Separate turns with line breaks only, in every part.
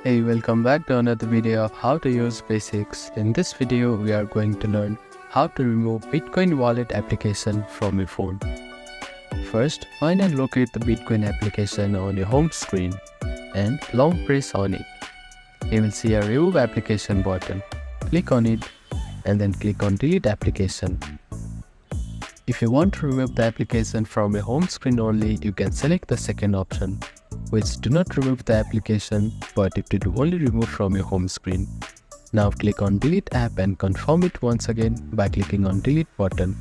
Hey, welcome back to another video of how to use basics. In this video, we are going to learn how to remove Bitcoin wallet application from your phone. First, find and locate the Bitcoin application on your home screen and long press on it. You will see a remove application button. Click on it and then click on delete application. If you want to remove the application from your home screen only, you can select the second option, which do not remove the application, but it will only remove from your home screen. Now click on delete app and confirm it once again by clicking on delete button.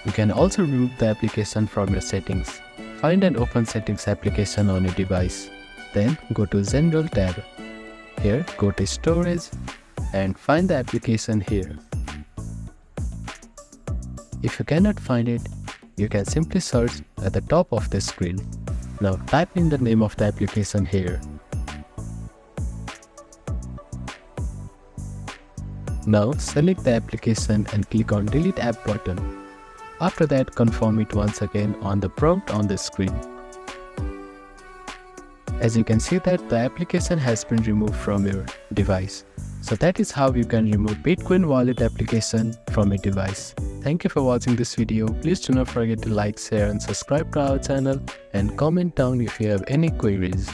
You can also remove the application from your settings. Find and open settings application on your device. Then go to General tab. Here go to storage and find the application here. If you cannot find it, you can simply search at the top of the screen. Now type in the name of the application here. Now select the application and click on delete app button. After that, confirm it once again on the prompt on the screen. As you can see that the application has been removed from your device. So that is how you can remove Bitcoin wallet application from a device. Thank you for watching this video. Please do not forget to like, share and subscribe to our channel and comment down if you have any queries.